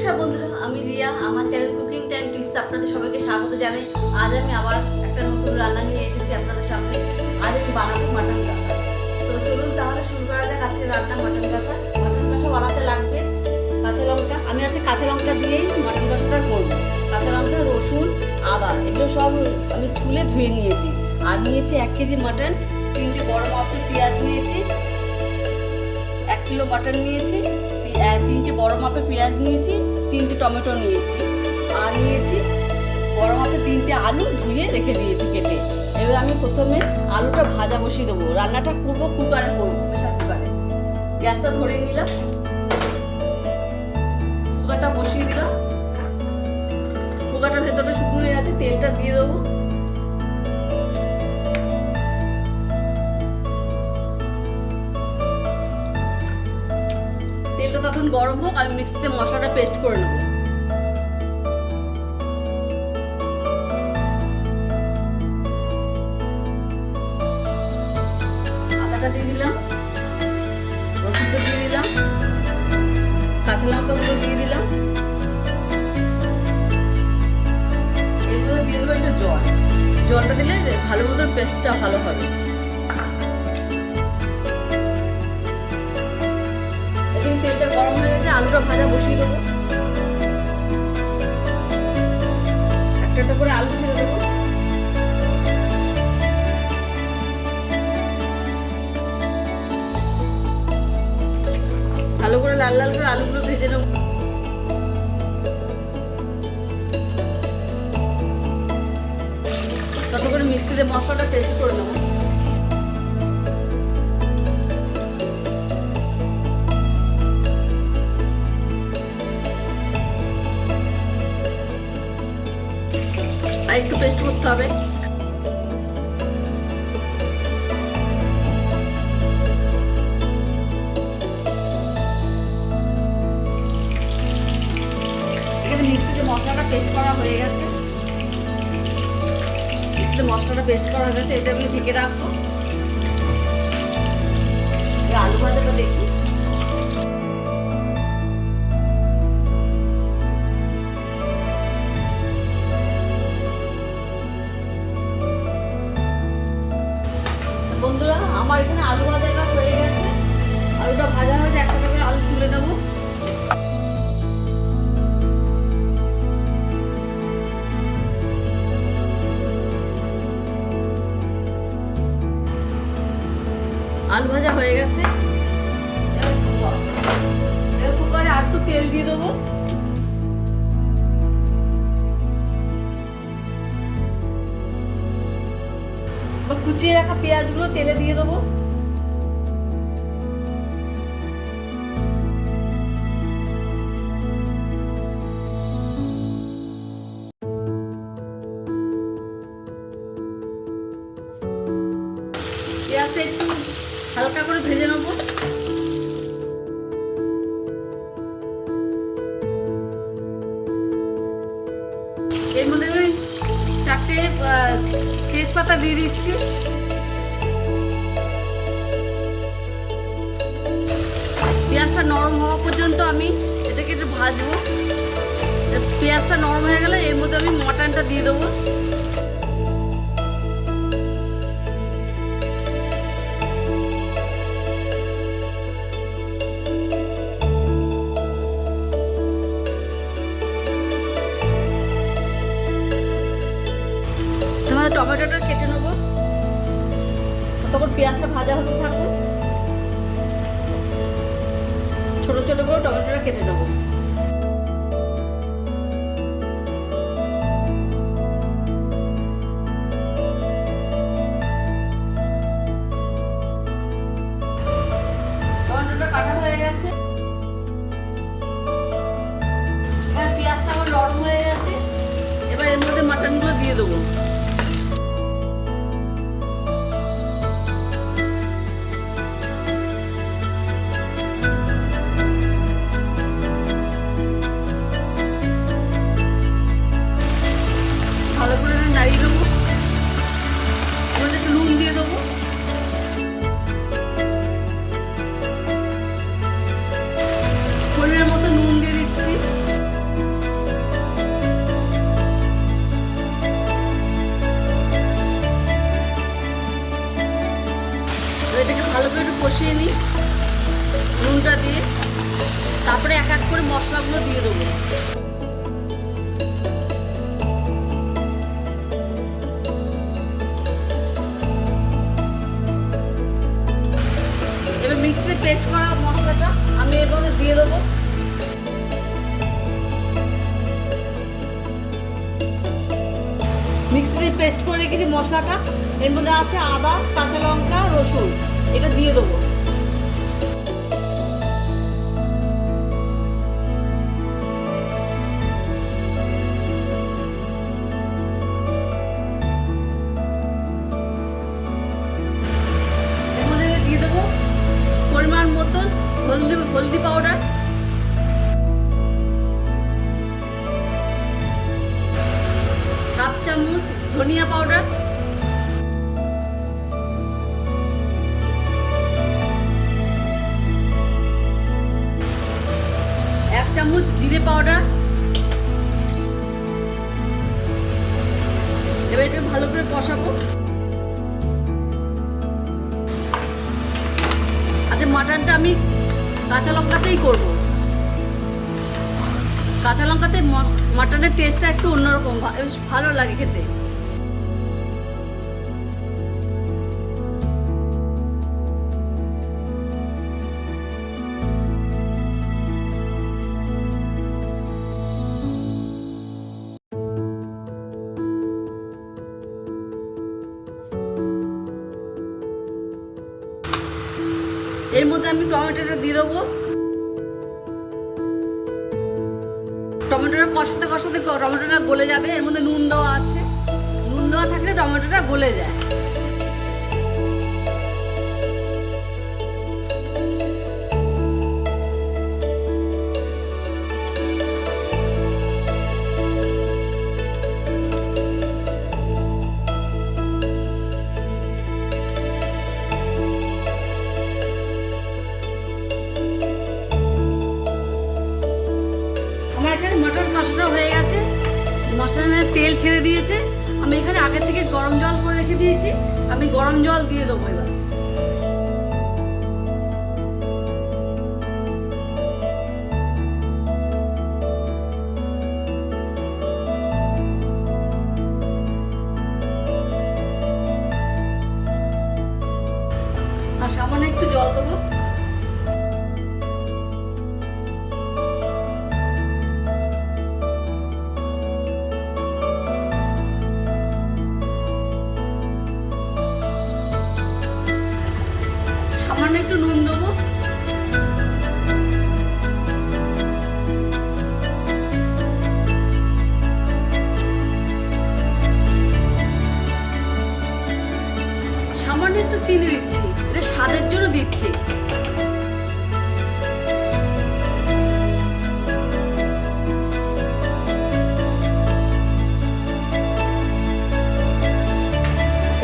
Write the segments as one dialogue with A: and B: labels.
A: নমস্কার বন্ধুরা, আমি রিয়া। আমার চ্যানেল কুকিং টাইম টিপস আপনাদের সবাইকে স্বাগত জানাই। আজ আমি আবার একটা নতুন রান্না নিয়ে এসেছি আপনাদের সামনে। আজ আমি বানাবো মাটন কষা। তো চলুন তাহলে শুরু করা যাক আজকে রান্না মাটন কষা। মাটন কষা বানাতে লাগবে কাঁচা লঙ্কা। আমি আজকে কাঁচা লঙ্কা দিয়েই মাটন কষাটা করবো। কাঁচা লঙ্কা, রসুন, আদা এগুলো সব আমি ছুলে ধুয়ে নিয়েছি। আর নিয়েছি 1 কেজি মাটন, 3টে বড় মাপের পেঁয়াজ নিয়েছি, 1 কিলো মাটন নিয়েছি, 3টে বড় মাপের পেঁয়াজ নিয়েছি, 3টে টমেটো নিয়েছি, আর নিয়েছি বড় মাপের 3টে আলু ধুয়ে রেখে দিয়েছি কেটে। এবার আমি প্রথমে আলুটা ভাজা বসিয়ে দেবো। রান্নাটা করবো কুকারে, করবো প্রেসার কুকারে। গ্যাসটা ধরিয়ে নিলাম, কুকারটা বসিয়ে দিলাম। কুকারটার ভেতরটা শুকনো হয়ে আছে, তেলটা দিয়ে দেবো। তেলটা তখন গরম হোক, আমি মিক্সিতে মশলাটা পেস্ট করে নেব। আদাটা দিয়ে দিলাম, রসুনটা দিয়ে দিলাম, কাঁচা লঙ্কাগুলো দিয়ে দিলাম। এগুলো দিয়ে দেবো একটু জল। জলটা দিলে ভালো মতন পেস্টটা ভালো হবে। তেলটা গরম হয়ে গেছে, আলুটা ভাজা বসিয়ে দেবো। একটা একটা করে আলু ছেড়ে দেবো। ভালো করে লাল লাল করে আলুগুলো ভেজে নেবো। তত করে মিক্সিতে মশলাটা পেস্ট করে নেবো। আর একটু পেস্ট করতে হবে। এখানে মিক্সিতে মশলাটা পেস্ট করা হয়ে গেছে। মিক্সিতে মশলাটা পেস্ট করা হয়ে গেছে, এটা আমি ঢেকে রাখবো। আলু ভাজাটা দেখি। বন্ধুরা, আমার এখানে আলু ভাজাটা হয়ে গেছে। আলুটা ভাজা হয়েছে, একটা করে আলু তুলে নেব। আলু ভাজা হয়ে গেছে। এবার কুকারে আর একটু তেল দিয়ে দেবো। কুচিয়ে রাখা পেঁয়াজগুলো তেলে দিয়ে দেবো। পেঁয়াজটা একটু হালকা করে ভেজে নেবো। এর মধ্যে আমি 4টে তেজপাতা দিয়ে দিচ্ছি। পেঁয়াজটা নরম হওয়া পর্যন্ত আমি এটাকে একটু ভাজবো। পেঁয়াজটা নরম হয়ে গেলে এর মধ্যে আমি মটনটা দিয়ে দেবো। টমেটোটা কেটে নেবো। ততক্ষণ পেঁয়াজটা ভাজা হতে থাকুক। ছোট ছোট করে টমেটোটা কেটে নেবো। টমেটোটা কাটা হয়ে গেছে। এবার পেঁয়াজটা আমার নরম হয়ে গেছে। এবার এর মধ্যে মাটনগুলো দিয়ে দেবো। ভালো করে নাড়িয়ে দেবো। এর মধ্যে একটু নুন দিয়ে দেবো। পরিমাণ মতো নুন দিয়ে দিচ্ছি। করে মশলাগুলো দিয়ে দেবো। এবার মিক্সিতে পেস্ট করা মশলাটা আমি এর মধ্যে দিয়ে দেবো। মিক্সিতে পেস্ট করে রেখেছি মশলাটা, এর মধ্যে আছে আদা, কাঁচা লঙ্কা, রসুন, এটা দিয়ে দেবো। এর মধ্যে দিয়ে দেবো পরিমাণ মতন হলদি পাউডার, হাফ চামচ ধনিয়া পাউডার, এক চামচ জিরে পাউডার। এবার এটা ভালো করে কষাবো। আচ্ছা, মাটনটা আমি কাঁচা লঙ্কাতেই করব। কাঁচা লঙ্কাতে মাটনের টেস্টটা একটু অন্যরকম, ভালো লাগে খেতে। এর মধ্যে আমি টমেটোটা দিয়ে দেবো। টমেটোটা কষাতে কষাতে টমেটোটা গলে যাবে। এর মধ্যে নুন দেওয়া আছে, নুন দেওয়া থাকলে টমেটোটা গলে যায়। মটর কষাটা হয়ে গেছে, মশলার তেল ছেড়ে দিয়েছে। আমি এখানে আগে থেকে গরম জল করে রেখে দিয়েছি, আমি গরম জল দিয়ে দেবো এবার। আর সামান্য একটু জল দেবো। সামান্য একটু নুন দেবো। সামান্য একটু চিনি দিচ্ছি, এটা স্বাদের জন্য দিচ্ছি।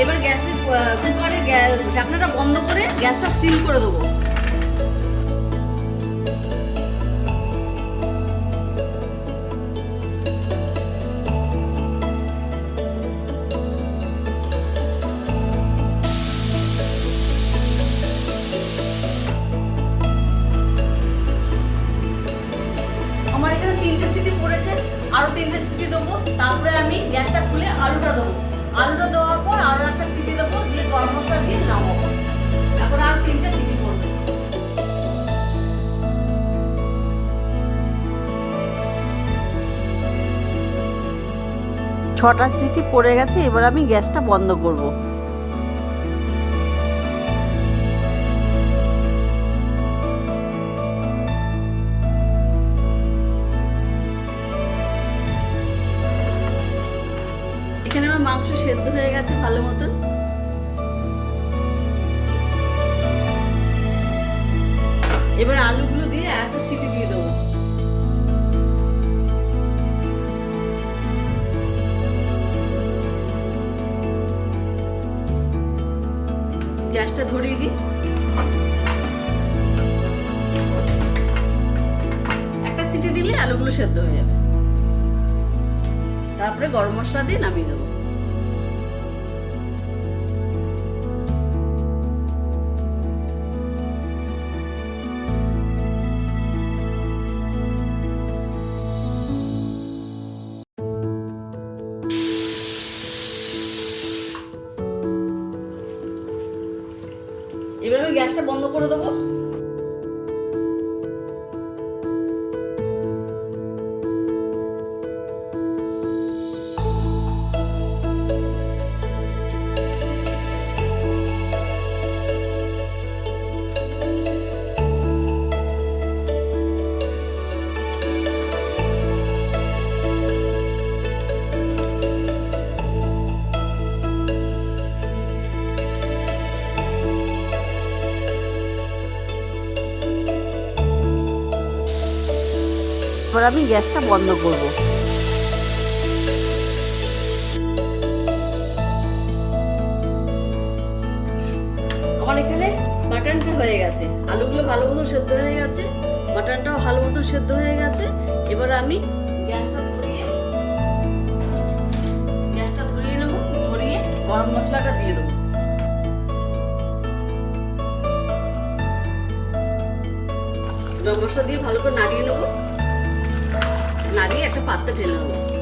A: এবার গ্যাসের কুকারের ঢাকনাটা বন্ধ করে গ্যাসটা সিল করে দেবো। আমার এখানে 3টে সিটি পড়েছে, আরো 3টে সিটি দেবো। তারপরে আমি গ্যাসটা খুলে আলুটা দেবো। আলুটা দেওয়ার পর আরো একটা সিটি দেবো, দিয়ে গরম মশলা দিয়ে নামাবো। এখন আরো 3টে সিটি পড়বে। ছটা সিটি পড়ে গেছে, এবার আমি গ্যাসটা বন্ধ করব। এখানে আমার মাংস সেদ্ধ হয়ে গেছে ভালো মতন। এবার আলুগুলো দিয়ে একটা সিটি দিয়ে দেবো। গ্যাসটা ধরিয়ে দিই। একটা সিটি দিলে আলুগুলো সেদ্ধ হয়ে যাবে। তারপরে গরম মশলা দিয়ে নামিয়ে দেবো। গ্যাসটা বন্ধ করে দেবো। এবার আমি গ্যাসটা বন্ধ করব। আমার এখানে মাটনটা হয়ে গেছে, আলুগুলো ভালো মতন সেদ্ধ হয়ে গেছে, মাটনটাও ভালো মতন সেদ্ধ হয়ে গেছে। এবার আমি গ্যাসটা ধরিয়ে নেবো, ধরিয়ে গরম মশলাটা দিয়ে দেবো। গরম মশলা দিয়ে ভালো করে নাড়িয়ে নেবো, নাড়িয়ে একটা পাত্রে ঢেলে নেবো।